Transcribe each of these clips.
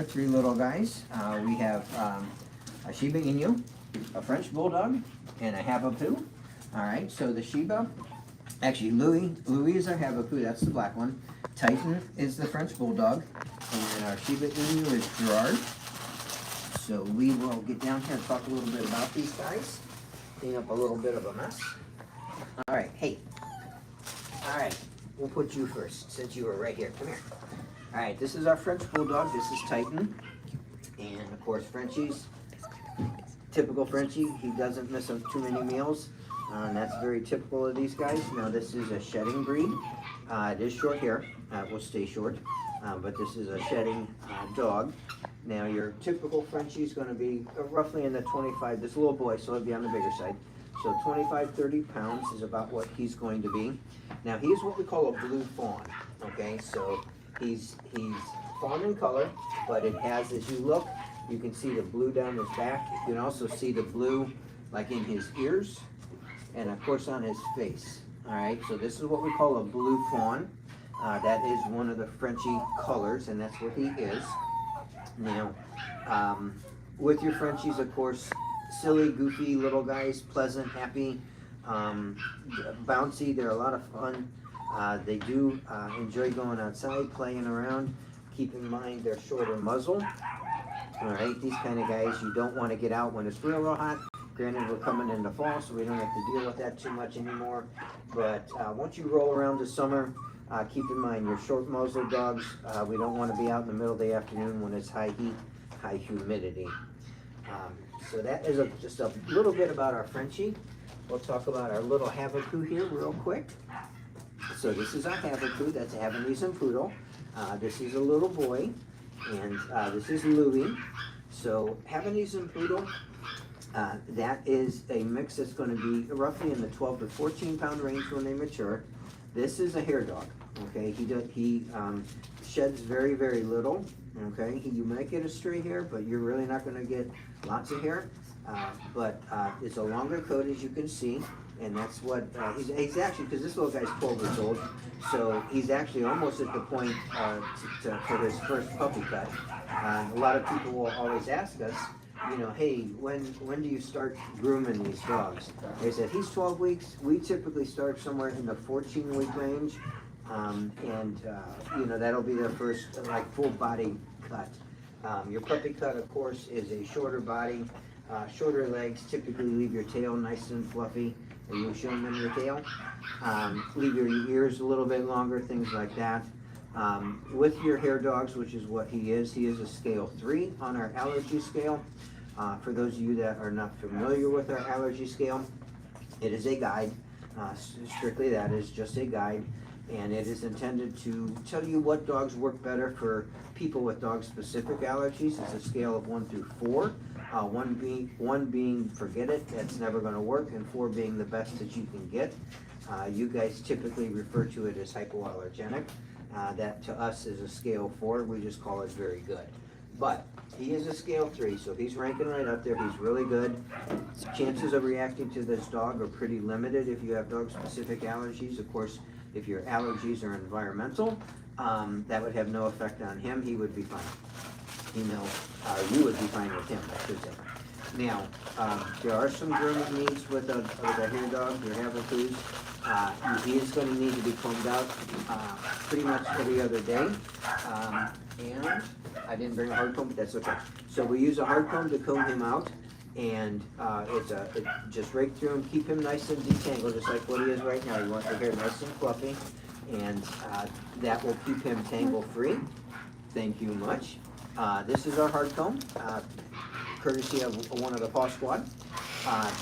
Three little guys. We have a Shiba Inu, a French Bulldog, and a Havapoo. All right, so the Shiba, actually Louis is our Havapoo, that's the black one. Titan is the French Bulldog, and then our Shiba Inu is Gerard. So we will get down here and talk a little bit about these guys, clean up a little bit of a mess. All right, hey. All right, we'll put you first since you were right here. Come here. All right, this is our French Bulldog. This is Titan. And of course, Frenchies. Typical Frenchie. He doesn't miss too many meals. And that's very typical of these guys. Now, this is a shedding breed. It is short hair. It will stay short. But this is a shedding dog. Now, your typical Frenchie is going to be roughly in the 25. This little boy, so he'll be on the bigger side. So 25, 30 pounds is about what he's going to be. Now, he's what we call a blue fawn. Okay, so he's fawn in color, but it has, as you look, you can see the blue down his back. You can also see the blue like in his ears and of course on his face. All right, so this is what we call a blue fawn. That is one of the Frenchie colors, and that's what he is. Now, with your Frenchies, of course, silly, goofy little guys, pleasant, happy, bouncy. They're a lot of fun. They do enjoy going outside, playing around. Keep in mind their shorter muzzle. All right, these kind of guys, you don't want to get out when it's real hot. Granted, we're coming into fall, so we don't have to deal with that too much anymore. But once you roll around the summer, keep in mind your short muzzle dogs. We don't want to be out in the middle of the afternoon when it's high heat, high humidity. So that is just a little bit about our Frenchie. We'll talk about our little Havapoo here real quick. So this is our Havapoo. That's a Havanese Poodle. This is a little boy, and this is Louis. So Havanese Poodle, that is a mix that's going to be roughly in the 12 to 14 pound range when they mature. This is a hair dog. Okay, he sheds very, very little. Okay, you might get a stray hair, but you're really not going to get lots of hair. But it's a longer coat, as you can see, and that's what he's actually, because this little guy's 12 years old, so he's actually almost at the point for his first puppy cut. A lot of people will always ask us, you know, hey, when do you start grooming these dogs? They said he's 12 weeks. We typically start somewhere in the 14-week range, and you know, that'll be their first like full body cut. Your puppy cut, of course, is a shorter body, shorter legs. Typically, leave your tail nice and fluffy. Are you showing them your tail? Leave your ears a little bit longer, things like that. With your hair dogs, which is what he is a scale 3 on our allergy scale. For those of you that are not familiar with our allergy scale, it is a guide. Strictly that is just a guide, and it is intended to tell you what dogs work better for people with dog-specific allergies. It's a scale of 1 through 4. 1 being forget it, that's never going to work, and 4 being the best that you can get. You guys typically refer to it as hypoallergenic. That to us is a scale 4. We just call it very good. But he is a scale 3, so he's ranking right up there. He's really good. Chances of reacting to this dog are pretty limited if you have dog-specific allergies. Of course, if your allergies are environmental, that would have no effect on him. He would be fine. You know, you would be fine with him, I should say. Now, there are some grooming needs with a hair dog, your Havapoos. He is going to need to be combed out pretty much every other day. And I didn't bring a hard comb, but that's okay. So we use a hard comb to comb him out, and it's just rake through him, keep him nice and detangled, just like what he is right now. You want your hair nice and fluffy, and that will keep him tangle free. Thank you much. This is our hard comb, courtesy of one of the Paw Squad.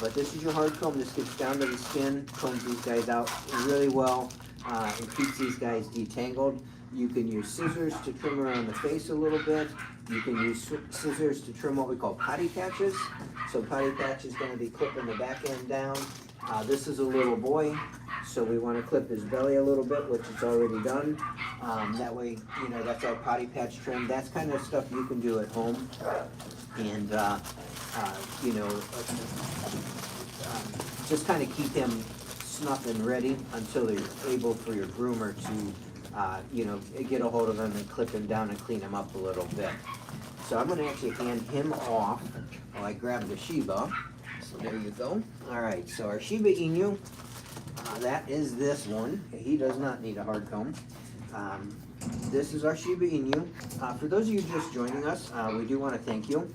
But this is your hard comb. This gets down to the skin, combs these guys out really well, and keeps these guys detangled. You can use scissors to trim around the face a little bit. You can use scissors to trim what we call potty patches. So potty patch is going to be clipping the back end down. This is a little boy, so we want to clip his belly a little bit, which is already done. That way, you know, that's our potty patch trim. That's kind of stuff you can do at home. And, you know, just kind of keep him snuff and ready until you're able for your groomer to you know, get a hold of him and clip him down and clean him up a little bit. So I'm gonna actually hand him off while I grab the Shiba. So there you go. All right, so our Shiba Inu, that is this one. He does not need a hard comb. This is our Shiba Inu. For those of you just joining us, we do want to thank you.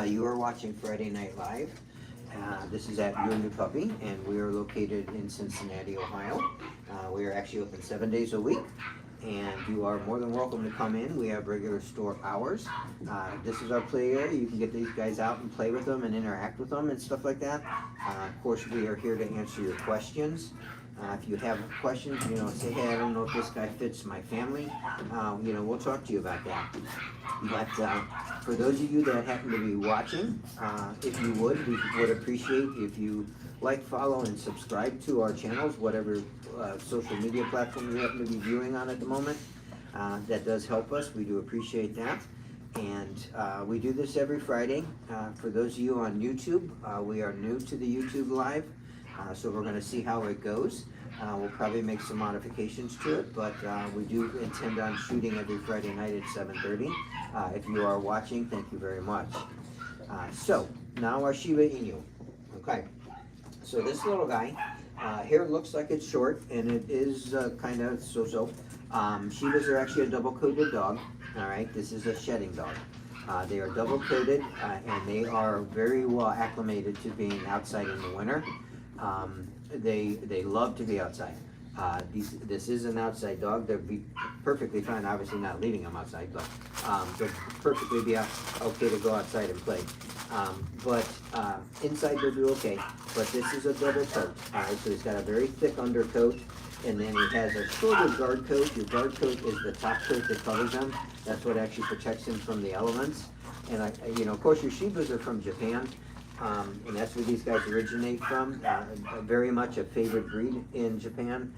You are watching Friday Night Live. This is at Your New Puppy, and we are located in Cincinnati, Ohio. We are actually open 7 days a week, and you are more than welcome to come in. We have regular store hours. This is our play area. You can get these guys out and play with them and interact with them and stuff like that. Of course, we are here to answer your questions. If you have questions, you know, say, hey, I don't know if this guy fits my family, you know, we'll talk to you about that. But for those of you that happen to be watching, if you would, we would appreciate if you like, follow, and subscribe to our channels, whatever social media platform you happen to be viewing on at the moment. That does help us. We do appreciate that. And we do this every Friday. For those of you on YouTube, we are new to the YouTube Live. So we're going to see how it goes. We'll probably make some modifications to it, but we do intend on shooting every Friday night at 7:30. If you are watching, thank you very much. So now our Shiba Inu. Okay, so this little guy, hair looks like it's short, and it is kind of so-so. Shibas are actually a double-coated dog. All right, this is a shedding dog. They are double-coated, and they are very well acclimated to being outside in the winter. They love to be outside. This is an outside dog. They'll be perfectly fine, obviously not leaving them outside, but they'll perfectly be okay to go outside and play. But inside they'll do okay. But this is a double coat. All right, so he's got a very thick undercoat, and then he has a shorter guard coat. Your guard coat is the top coat that covers him. That's what actually protects him from the elements. And you know, of course, your Shibas are from Japan. And that's where these guys originate from, very much a favorite breed in Japan.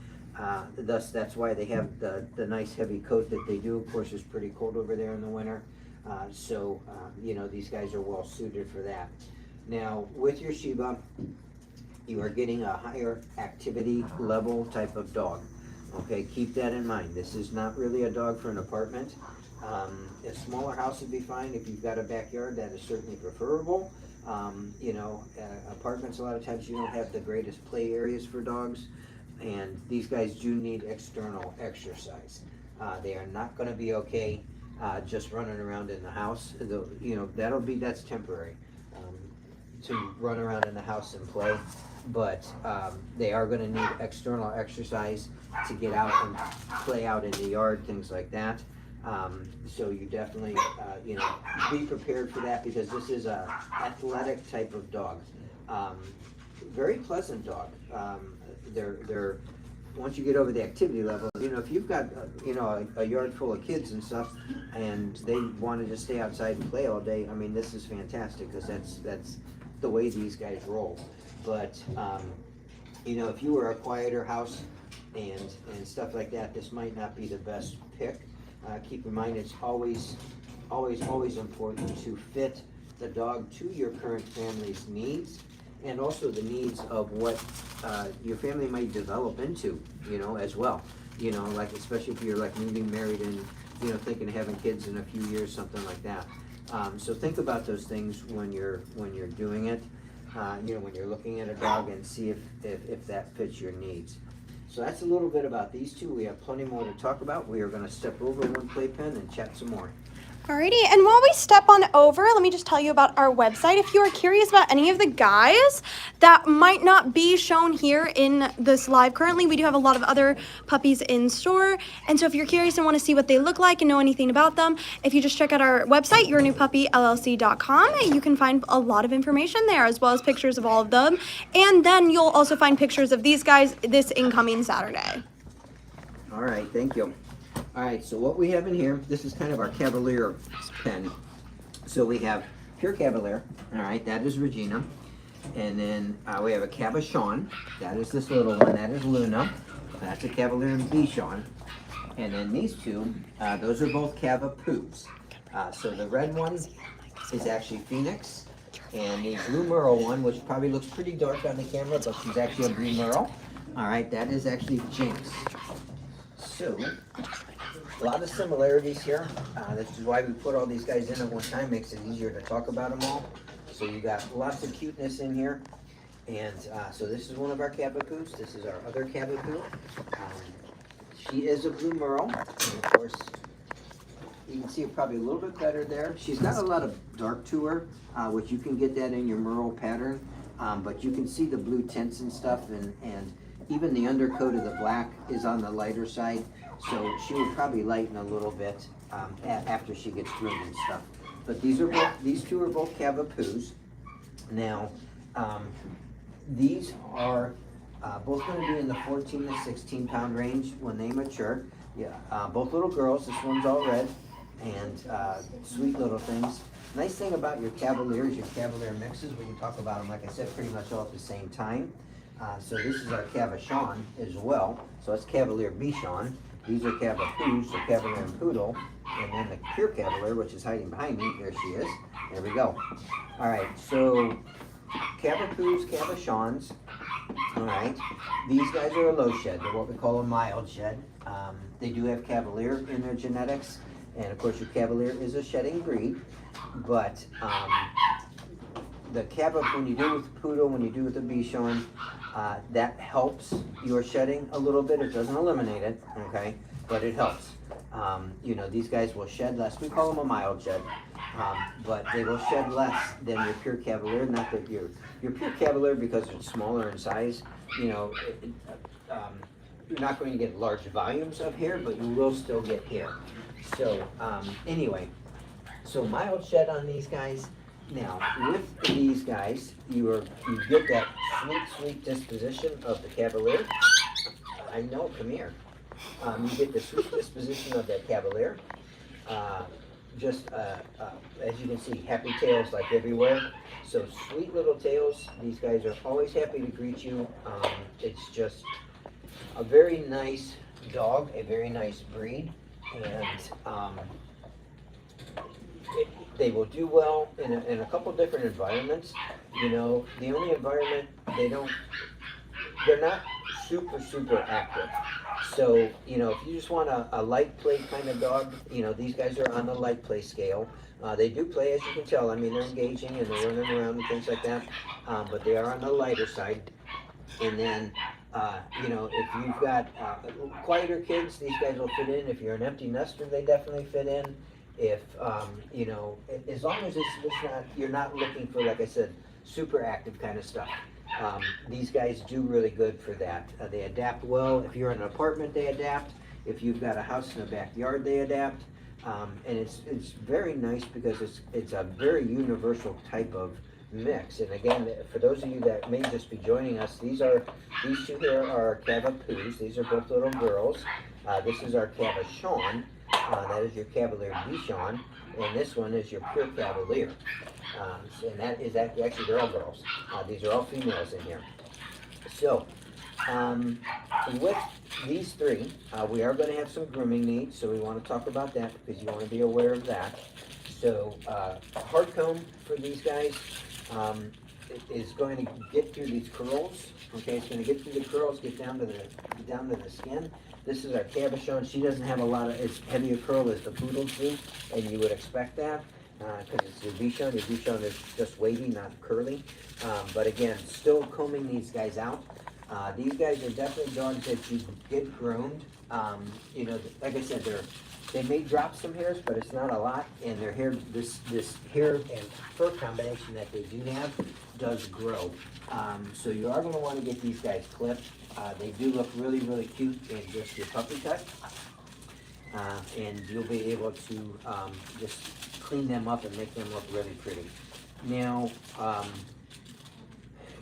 Thus, that's why they have the nice heavy coat that they do. Of course, it's pretty cold over there in the winter. So, you know, these guys are well suited for that. Now, with your Shiba, you are getting a higher activity level type of dog. Okay, keep that in mind. This is not really a dog for an apartment. A smaller house would be fine. If you've got a backyard, that is certainly preferable. You know, apartments, a lot of times you don't have the greatest play areas for dogs, and these guys do need external exercise. They are not going to be okay just running around in the house. You know, that's temporary, to run around in the house and play, but they are going to need external exercise to get out and play out in the yard, things like that. So you definitely, you know, be prepared for that, because this is a athletic type of dog. Very pleasant dog. They're once you get over the activity level, you know, if you've got, you know, a yard full of kids and stuff, and they want to just stay outside and play all day, I mean, this is fantastic, because that's the way these guys roll. But, you know, if you were a quieter house and stuff like that, this might not be the best pick. Keep in mind, it's always important to fit the dog to your current family's needs, and also the needs of what your family might develop into, you know, as well. You know, like, especially if you're like newly married and, you know, thinking of having kids in a few years, something like that. So think about those things when you're doing it. You know, when you're looking at a dog, and see if that fits your needs. So that's a little bit about these two. We have plenty more to talk about. We are going to step over one playpen and chat some more. Alrighty, and while we step on over, let me just tell you about our website. If you are curious about any of the guys that might not be shown here in this live currently, we do have a lot of other puppies in store. And so if you're curious and want to see what they look like and know anything about them, if you just check out our website, yournewpuppyllc.com, you can find a lot of information there, as well as pictures of all of them. And then you'll also find pictures of these guys this incoming Saturday. All right, thank you. All right, so what we have in here, this is kind of our Cavalier pen. So we have pure Cavalier, all right, that is Regina. And then we have a Cavachon, that is this little one, that is Luna. That's a Cavalier and Bichon. And then these two, those are both Cavapoos. So the red one is actually Phoenix. And the blue Merle one, which probably looks pretty dark on the camera, but she's actually a blue Merle. All right, that is actually Jinx. So, a lot of similarities here. This is why we put all these guys in at one time, makes it easier to talk about them all. So you got lots of cuteness in here. And so this is one of our Cavapoos. This is our other Cavapoo. She is a blue merle. And of course, you can see it probably a little bit better there. She's got a lot of dark to her, which you can get that in your merle pattern. But you can see the blue tints and stuff, and even the undercoat of the black is on the lighter side. So she will probably lighten a little bit after she gets groomed and stuff. But these two are both Cavapoos. Now, these are both going to be in the 14 to 16 pound range when they mature. Yeah, both little girls. This one's all red, and sweet little things. Nice thing about your Cavaliers, your Cavalier mixes, we can talk about them, like I said, pretty much all at the same time. So this is our Cavachon as well. So that's Cavalier Bichon. These are Cavapoos, so Cavalier and Poodle. And then the pure Cavalier, which is hiding behind me, there she is. There we go. All right, so Cavapoos, Cavachons. All right, these guys are a low shed. They're what we call a mild shed. They do have Cavalier in their genetics. And of course, your Cavalier is a shedding breed. But the Cavapoos, when you do with the Poodle, when you do with the Bichon, that helps your shedding a little bit. It doesn't eliminate it, okay, but it helps. You know, these guys will shed less. We call them a mild shed, but they will shed less than your pure Cavalier. Not that your pure Cavalier, because it's smaller in size, you know, you're not going to get large volumes of hair, but you will still get hair. So anyway, so mild shed on these guys. Now, with these guys, you get that sweet disposition of the Cavalier. I know, come here. You get the sweet disposition of that Cavalier. As you can see, happy tails like everywhere. So sweet little tails. These guys are always happy to greet you. It's just a very nice dog, a very nice breed, and they will do well in a couple different environments. You know, the only environment they're not super active. So, you know, if you just want a light play kind of dog, you know, these guys are on the light play scale. They do play, as you can tell. I mean, they're engaging and they're running around and things like that. But they are on the lighter side. And then, you know, if you've got quieter kids, these guys will fit in. If you're an empty nester, they definitely fit in. If, you know, as long as you're not looking for, like I said, super active kind of stuff. These guys do really good for that. They adapt well. If you're in an apartment, they adapt. If you've got a house in the backyard, they adapt. And it's very nice because it's a very universal type of mix. And again, for those of you that may just be joining us, these two here are Cavapoos. These are both little girls. This is our Cavachon. That is your Cavalier Bichon, and this one is your pure Cavalier. And that is actually, they're all girls. These are all females in here. So, with these three, we are going to have some grooming needs, so we want to talk about that because you want to be aware of that. So, hard comb for these guys is going to get through these curls. Okay, it's going to get through the curls, get down to the skin. This is our Cavachon. She doesn't have as heavy a curl as the Poodles do, and you would expect that because it's your Bichon. Your Bichon is just wavy, not curly. But again, still combing these guys out. These guys are definitely dogs that you get groomed. You know, like I said, they may drop some hairs, but it's not a lot. And their hair, this hair and fur combination that they do have does grow. So you are going to want to get these guys clipped. They do look really cute in just your puppy cut. And you'll be able to just clean them up and make them look really pretty. Now,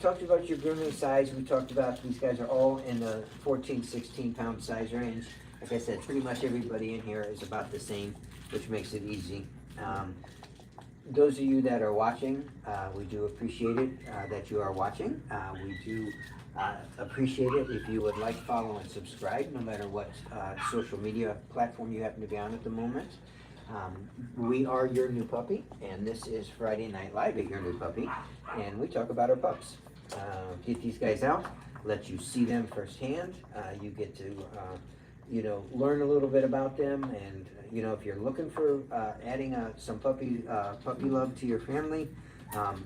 talked about your grooming size. We talked about these guys are all in the 14, 16 pound size range. Like I said, pretty much everybody in here is about the same, which makes it easy. Those of you that are watching, we do appreciate it that you are watching. We do appreciate it if you would like, follow, and subscribe, no matter what social media platform you happen to be on at the moment. We are Your New Puppy, and this is Friday Night Live at Your New Puppy, and we talk about our pups. Get these guys out, let you see them firsthand. You get to you know, learn a little bit about them. And you know, if you're looking for adding some puppy love to your family,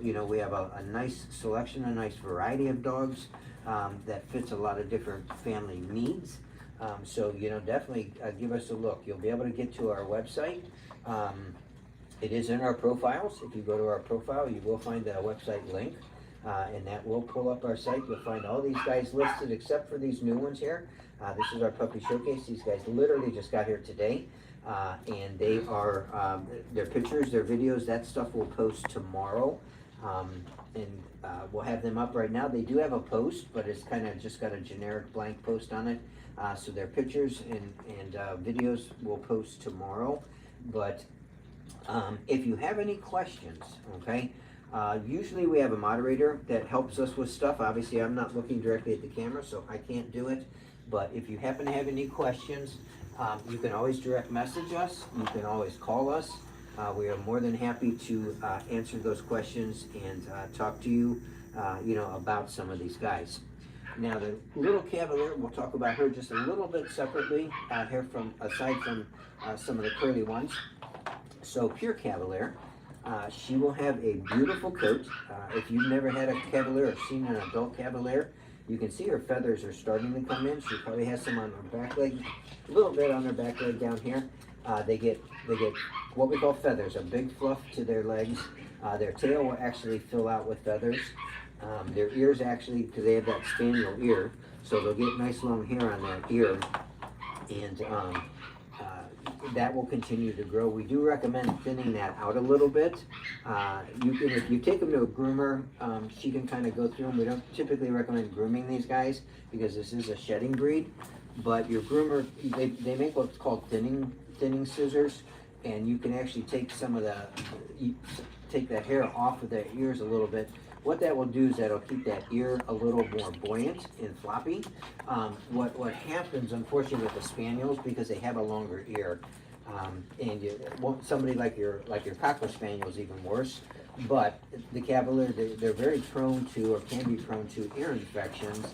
you know, we have a nice selection, a nice variety of dogs that fits a lot of different family needs. So, you know, definitely give us a look. You'll be able to get to our website. It is in our profiles. If you go to our profile, you will find a website link, and that will pull up our site. You'll find all these guys listed except for these new ones here. This is our puppy showcase. These guys literally just got here today, and they are, their pictures, their videos, that stuff will post tomorrow. And we'll have them up right now. They do have a post, but it's kind of just got a generic blank post on it. So their pictures and videos will post tomorrow. But if you have any questions, okay, usually we have a moderator that helps us with stuff. Obviously, I'm not looking directly at the camera, so I can't do it. But if you happen to have any questions, you can always direct message us. You can always call us. We are more than happy to answer those questions and talk to you, you know, about some of these guys. Now, the little Cavalier, we'll talk about her just a little bit separately here aside from some of the curly ones. So, pure Cavalier, she will have a beautiful coat. If you've never had a Cavalier or seen an adult Cavalier, you can see her feathers are starting to come in. She probably has some on her back leg, a little bit on her back leg down here. They get what we call feathers, a big fluff to their legs. Their tail will actually fill out with feathers. Their ears actually, because they have that spaniel ear, so they'll get nice long hair on that ear, and that will continue to grow. We do recommend thinning that out a little bit. You can, if you take them to a groomer, she can kind of go through them. We don't typically recommend grooming these guys because this is a shedding breed, but your groomer, they make what's called thinning scissors, and you can actually take some of take the hair off of their ears a little bit. What that will do is that'll keep that ear a little more buoyant and floppy. What happens, unfortunately, with the spaniels, because they have a longer ear, and somebody like your Cocker Spaniel is even worse. But the Cavalier, they're very prone to, or can be prone to, ear infections,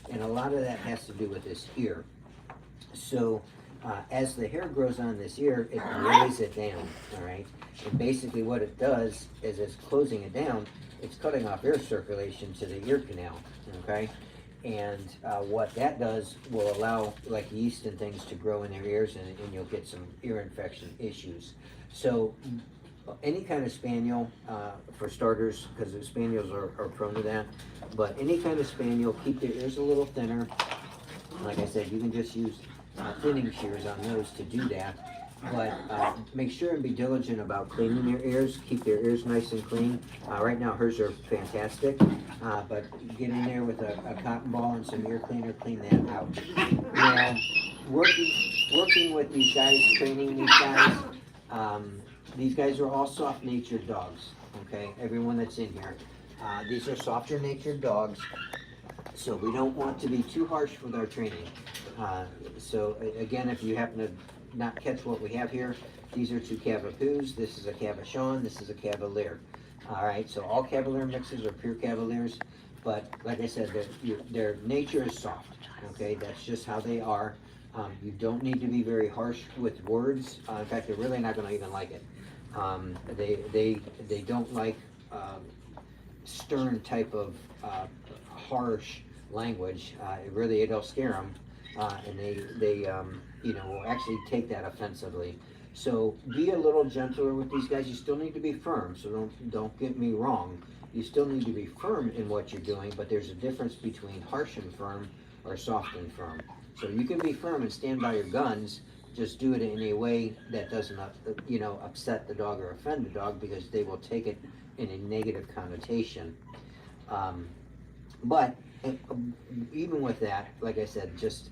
and a lot of that has to do with this ear. So as the hair grows on this ear, it lays it down, all right? And basically what it does is it's closing it down, it's cutting off air circulation to the ear canal, okay? And what that does will allow like yeast and things to grow in their ears, and you'll get some ear infection issues. So any kind of spaniel, for starters, because the spaniels are prone to that, but any kind of spaniel, keep their ears a little thinner. Like I said, you can just use thinning shears on those to do that. But make sure and be diligent about cleaning their ears. Keep their ears nice and clean. Right now hers are fantastic, but get in there with a cotton ball and some ear cleaner, clean that out. Now, working with these guys, training these guys are all soft-natured dogs, okay? Everyone that's in here. These are softer-natured dogs, so we don't want to be too harsh with our training. So again, if you happen to not catch what we have here, these are two Cavapoos. This is a Cavachon. This is a Cavalier. All right, so all Cavalier mixes are pure Cavaliers, but like I said, their nature is soft. Okay, that's just how they are. You don't need to be very harsh with words. In fact, they're really not going to even like it. They don't like stern type of harsh language. It'll scare them, and they you know, will actually take that offensively. So be a little gentler with these guys. You still need to be firm, so don't get me wrong. You still need to be firm in what you're doing, but there's a difference between harsh and firm or soft and firm. So you can be firm and stand by your guns, just do it in a way that doesn't you know, upset the dog or offend the dog, because they will take it in a negative connotation. But even with that, like I said, just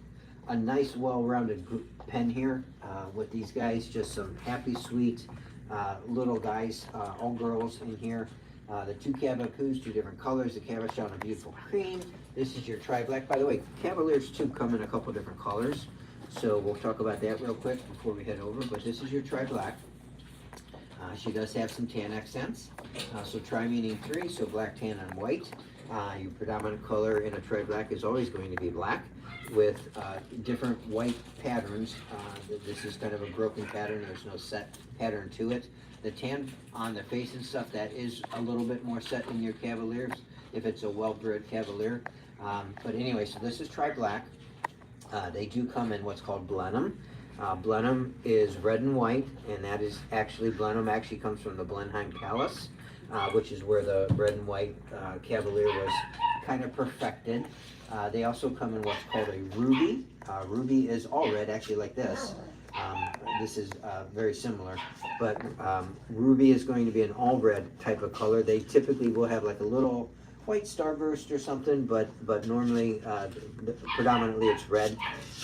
a nice well-rounded pen here with these guys. Just some happy, sweet little guys, all girls in here. The two Cavapoos, two different colors. The Cavachon, a beautiful cream. This is your tri-black. By the way, Cavaliers too come in a couple different colors, so we'll talk about that real quick before we head over. But this is your tri-black. She does have some tan accents. So tri meaning 3, so black, tan, and white. Your predominant color in a tri-black is always going to be black. with different white patterns. This is kind of a broken pattern. There's no set pattern to it. The tan on the face and stuff, that is a little bit more set in your Cavaliers, if it's a well-bred Cavalier. But anyway, so this is tri-black. They do come in what's called Blenheim. Blenheim is red and white, and that is actually, Blenheim actually comes from the Blenheim Palace, which is where the red and white Cavalier was kind of perfected. They also come in what's called a ruby. Ruby is all red, actually like this. This is very similar, but ruby is going to be an all red type of color. They typically will have like a little white starburst or something, but normally predominantly it's red.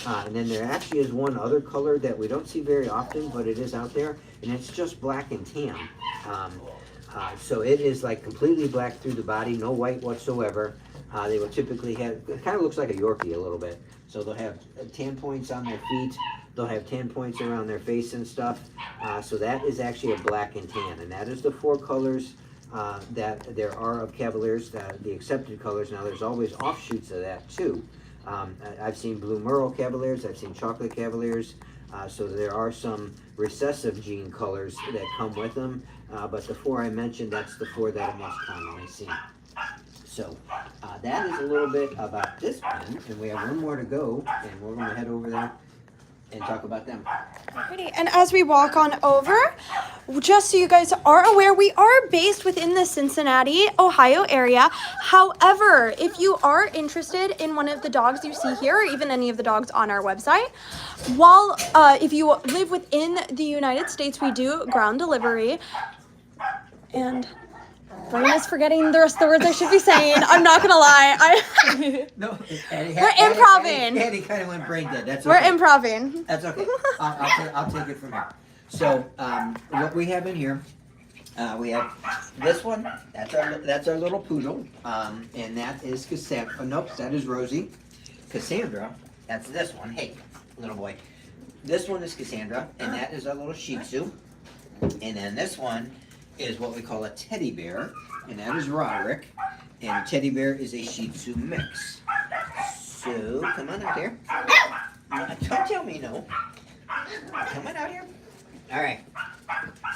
And then there actually is one other color that we don't see very often, but it is out there, and it's just black and tan. So it is like completely black through the body, no white whatsoever. They will typically have, it kind of looks like a Yorkie a little bit. So they'll have tan points on their feet. They'll have tan points around their face and stuff. So that is actually a black and tan. And that is the 4 colors that there are of Cavaliers, the accepted colors. Now there's always offshoots of that too. I've seen blue Merle Cavaliers. I've seen chocolate Cavaliers. So there are some recessive gene colors that come with them. But the 4 I mentioned, that's the 4 that are most commonly seen. So that is a little bit about this pen, and we have one more to go, and we're going to head over there and talk about them. Alrighty, and as we walk on over, just so you guys are aware, we are based within the Cincinnati, Ohio area. However, if you are interested in one of the dogs you see here, or even any of the dogs on our website, while if you live within the United States, we do ground delivery. And brain is forgetting the rest of the words I should be saying. I'm not gonna lie. No, We're improving. Andy kind of went brain dead. That's We're okay. improving. That's okay. I'll take it from here. So what we have in here, we have this one. That's our little poodle, and that is Cassandra. Nope, that is Rosie. Cassandra. That's this one. Hey, little boy. This one is Cassandra, and that is our little Shih Tzu. And then this one is what we call a teddy bear, and that is Roderick. And a teddy bear is a Shih Tzu mix. So, come on out here. Don't tell me no. Come on out here. All right.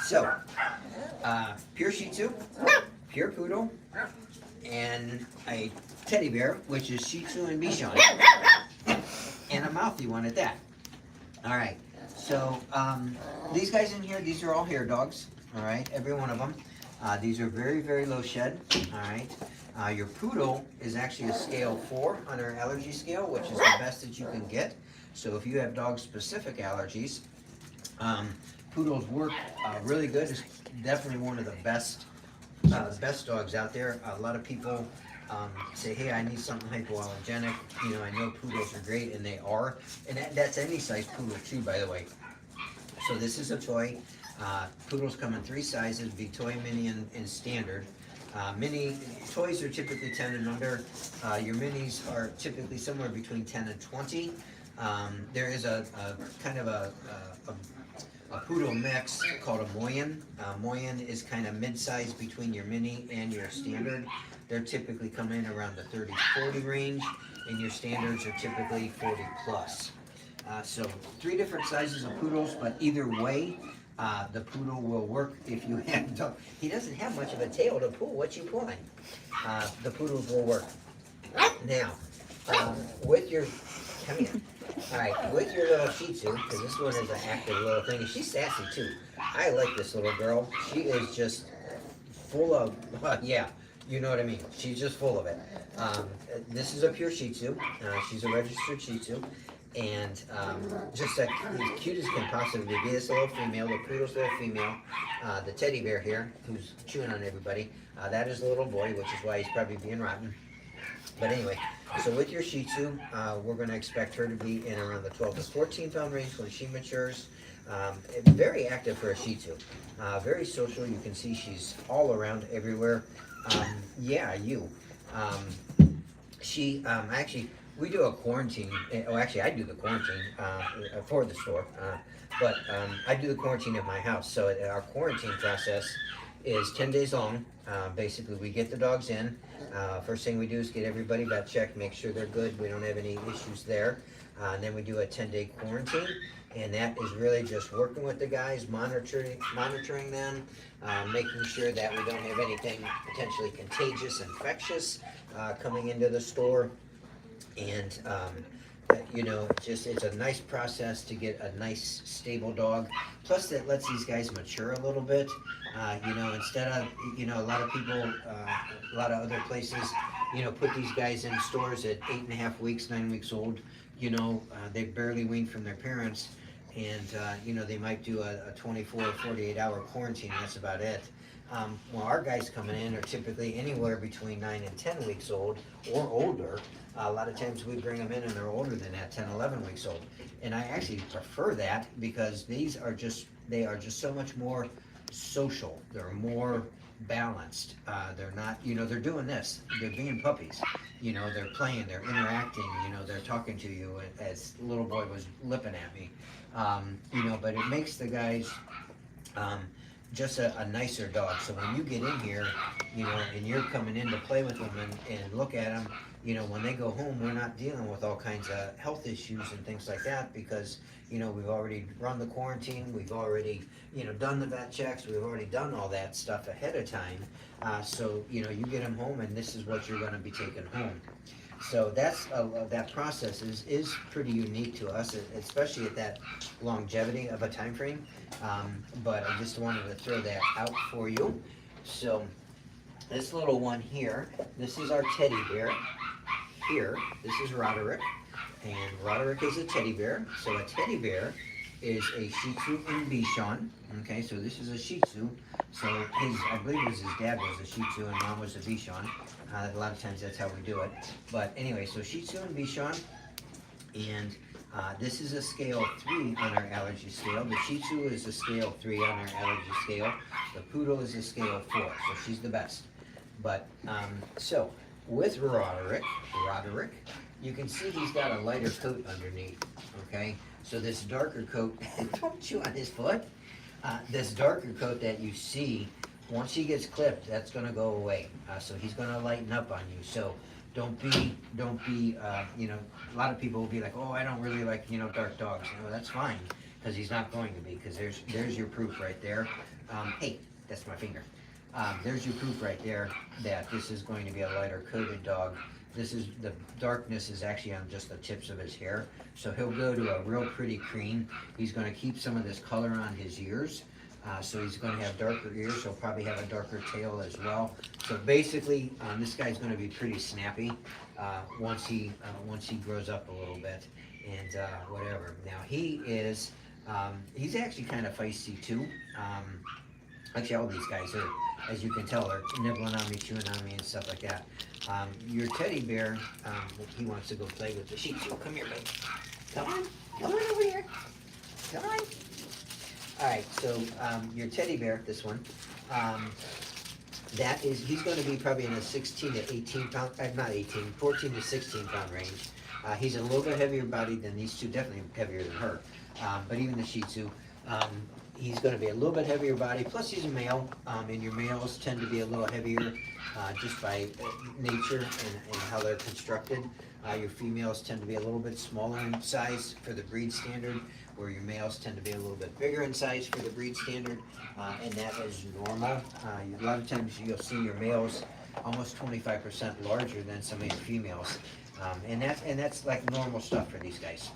So, pure Shih Tzu, pure poodle, and a teddy bear, which is Shih Tzu and Bichon, and a mouthy one at that. All right. So, these guys in here, these are all hair dogs. All right, every one of them. These are very, very low shed. All right. Your poodle is actually a scale 4 on our allergy scale, which is the best that you can get. So if you have dog-specific allergies, poodles work really good. It's definitely one of the best dogs out there. A lot of people say, hey, I need something hypoallergenic. You know, I know poodles are great, and they are. And that's any size poodle too, by the way. So this is a toy. Poodles come in 3 sizes, be toy, mini, and standard. Mini toys are typically 10 and under. Your minis are typically somewhere between 10 and 20. There is a kind of a poodle mix called a Moyen. Moyen is kind of mid-size between your mini and your standard. They're typically come in around the 30-40 range, and your standards are typically 40 plus. So 3 different sizes of poodles, but either way, the poodle will work if you have dog. He doesn't have much of a tail to pull. What you pulling? The poodles will work. Now, with your, come here. All right, with your little Shih Tzu, because this one is an active little thing, and she's sassy too. I like this little girl. She is just full of, yeah, you know what I mean. She's just full of it. This is a pure Shih Tzu. She's a registered Shih Tzu. And just as cute as can possibly be, this little female, the poodle's little female, the teddy bear here, who's chewing on everybody, that is a little boy, which is why he's probably being rotten. But anyway, so with your Shih Tzu, we're going to expect her to be in around the 12 to 14 pound range when she matures. Very active for a Shih Tzu. Very social. You can see she's all around everywhere. Yeah, you. She actually... We do a quarantine, oh actually I do the quarantine for the store, but I do the quarantine at my house. So our quarantine process is 10 days long. Basically, we get the dogs in. First thing we do is get everybody vet checked, make sure they're good, we don't have any issues there. And then we do a 10-day quarantine, and that is really just working with the guys, monitoring them, making sure that we don't have anything potentially contagious, infectious coming into the store. And you know, it's a nice process to get a nice stable dog. Plus, that lets these guys mature a little bit. You know, instead of, you know, a lot of people, a lot of other places, you know, put these guys in stores at 8.5 weeks, 9 weeks old. You know, they barely wean from their parents, and you know, they might do a 24 or 48 hour quarantine. That's about it. Well, our guys coming in are typically anywhere between 9 and 10 weeks old or older. A lot of times we bring them in and they're older than that, 10, 11 weeks old. And I actually prefer that because these are just, they are just so much more social. They're more balanced. They're not, you know, they're doing this. They're being puppies. You know, they're playing, they're interacting, you know, they're talking to you, as little boy was lipping at me. You know, but it makes the guys, just a nicer dog. So when you get in here, you know, and you're coming in to play with them and look at them, you know, when they go home, we're not dealing with all kinds of health issues and things like that because, you know, we've already run the quarantine, we've already, you know, done the vet checks, we've already done all that stuff ahead of time. So, you know, you get them home and this is what you're going to be taking home. So that's that process is pretty unique to us, especially at that longevity of a time frame. But I just wanted to throw that out for you. So this little one here, this is our teddy bear. Here, this is Roderick, and Roderick is a teddy bear. So a teddy bear is a Shih Tzu and Bichon. Okay, so this is a Shih Tzu. So I believe it was his dad was a Shih Tzu and mom was a Bichon. A lot of times that's how we do it. But anyway, so Shih Tzu and Bichon, and this is a scale 3 on our allergy scale. The Shih Tzu is a scale 3 on our allergy scale. The Poodle is a scale 4, so she's the best. But so with Roderick, you can see he's got a lighter coat underneath. Okay, so this darker coat, don't chew on his foot. This darker coat that you see, once he gets clipped, that's going to go away. So he's going to lighten up on you. So don't be, you know, a lot of people will be like, oh, I don't really like, you know, dark dogs. No, that's fine, because he's not going to be, because there's your proof right there. Hey, that's my finger. There's your proof right there that this is going to be a lighter coated dog. This is, the darkness is actually on just the tips of his hair. So he'll go to a real pretty cream. He's going to keep some of this color on his ears. So he's going to have darker ears. He'll probably have a darker tail as well. So basically, this guy's going to be pretty snappy once he grows up a little bit and whatever. Now he is, he's actually kind of feisty too. Actually, all these guys are, as you can tell, are nibbling on me, chewing on me, and stuff like that. Your teddy bear, he wants to go play with the Shih Tzu. Come here, baby. Come on over here. Come on. All right, so your teddy bear, this one, he's going to be probably in a 16 to 18 pound, not 18, 14 to 16 pound range. He's a little bit heavier bodied than these two, definitely heavier than her, but even the Shih Tzu. He's going to be a little bit heavier body, plus he's a male, and your males tend to be a little heavier just by nature and how they're constructed. Your females tend to be a little bit smaller in size for the breed standard, where your males tend to be a little bit bigger in size for the breed standard, and that is normal. A lot of times you'll see your males almost 25% larger than some of your females, and that's like normal stuff for these guys.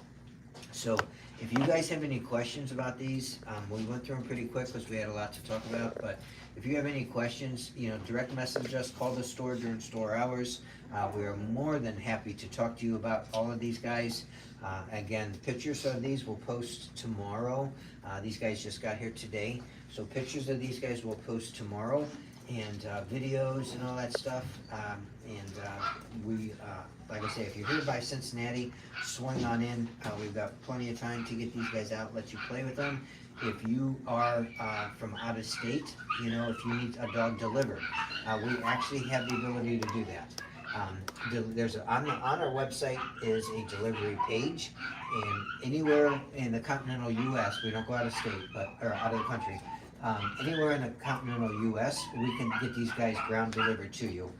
So if you guys have any questions about these, we went through them pretty quick because we had a lot to talk about, but if you have any questions, you know, direct message us, call the store during store hours. We are more than happy to talk to you about all of these guys. Again, pictures of these will post tomorrow. These guys just got here today, so pictures of these guys will post tomorrow, and videos and all that stuff. We, like I say, if you're here by Cincinnati, swing on in. We've got plenty of time to get these guys out, let you play with them. If you are from out of state, you know, if you need a dog delivered, we actually have the ability to do that. On our website is a delivery page, and anywhere in the continental U.S., we don't go out of state, or out of the country, Anywhere in the continental U.S., we can get these guys ground delivered to you.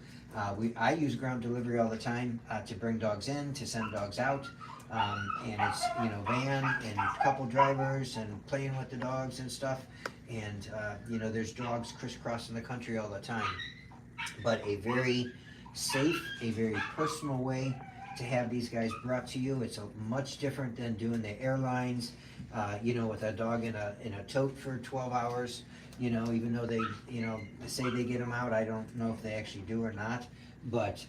I use ground delivery all the time to bring dogs in, to send dogs out, and it's van and couple drivers and playing with the dogs and stuff. And there's dogs crisscrossing the country all the time. But a very safe, a very personal way to have these guys brought to you. It's much different than doing the airlines, with a dog in a tote for 12 hours. Even though they, say they get them out, I don't know if they actually do or not. But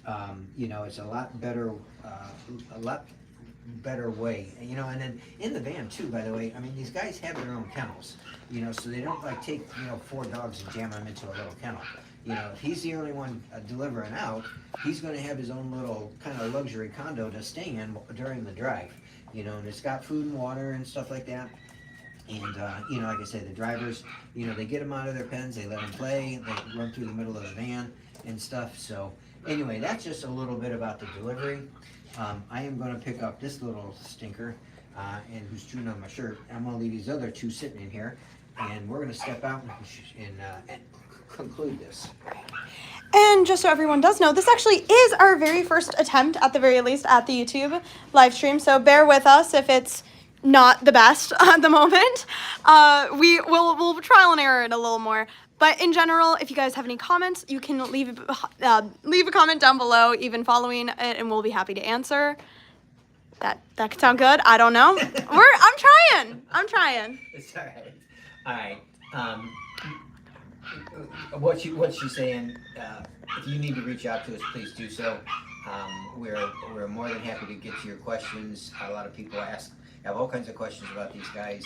it's a lot better way. And then in the van too, by the way. I mean, these guys have their own kennels. So they don't like take 4 dogs and jam them into a little kennel. If he's the only one delivering out, he's going to have his own little kind of luxury condo to stay in during the drive. And it's got food and water and stuff like that. And, like I said, the drivers, they get them out of their pens, they let them play, they run through the middle of the van and stuff. So, anyway, that's just a little bit about the delivery. I am going to pick up this little stinker, and who's chewing on my shirt. I'm going to leave these other 2 sitting in here, and we're going to step out and conclude this. And just so everyone does know, this actually is our very first attempt, at the very least, at the YouTube live stream. So bear with us if it's not the best at the moment. We'll trial and error it a little more. But in general, if you guys have any comments, you can leave a comment down below, even following it, and we'll be happy to answer. That could sound good. I don't know. I'm trying. It's all right. All right. What she's saying, if you need to reach out to us, please do so. We're more than happy to get to your questions. A lot of people have all kinds of questions about these guys.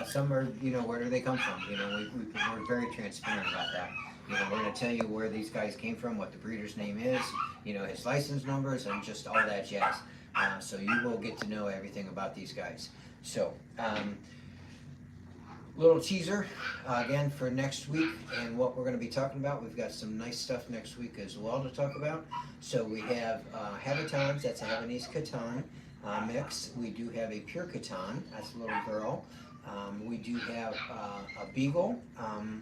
Some are, where do they come from? We're very transparent about that. We're going to tell you where these guys came from, what the breeder's name is, his license numbers, and just all that jazz. So you will get to know everything about these guys. So, little teaser again for next week and what we're going to be talking about. We've got some nice stuff next week as well to talk about. So we have Habitons, that's a Havanese Coton mix. We do have a Pure Coton, that's a little girl. We do have a Beagle,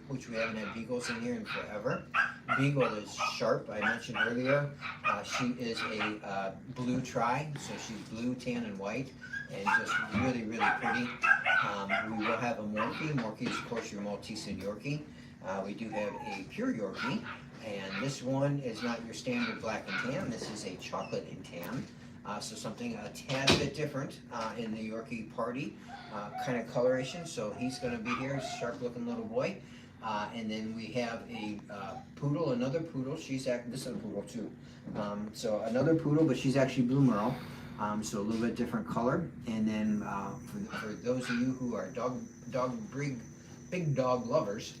which we haven't had Beagles in here in forever. Beagle is sharp, I mentioned earlier. She is a blue tri, so she's blue, tan, and white, and just really, really pretty. We will have a Morkie. Morkie is, of course, your Maltese and Yorkie. We do have a pure Yorkie, and this one is not your standard black and tan. This is a chocolate and tan. So something a tad bit different in the Yorkie party kind of coloration. So he's going to be here, sharp-looking little boy. And then we have a poodle, another poodle. This is a poodle too. So another poodle, but she's actually blue merle. So a little bit different color. And then for those of you who are big dog lovers,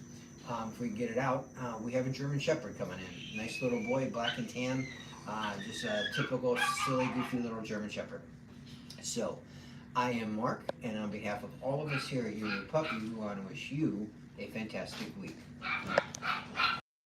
if we can get it out, we have a German Shepherd coming in. Nice little boy, black and tan. Just a typical silly, goofy little German Shepherd. So, I am Mark, and on behalf of all of us here at You and Your Puppy, we want to wish you a fantastic week.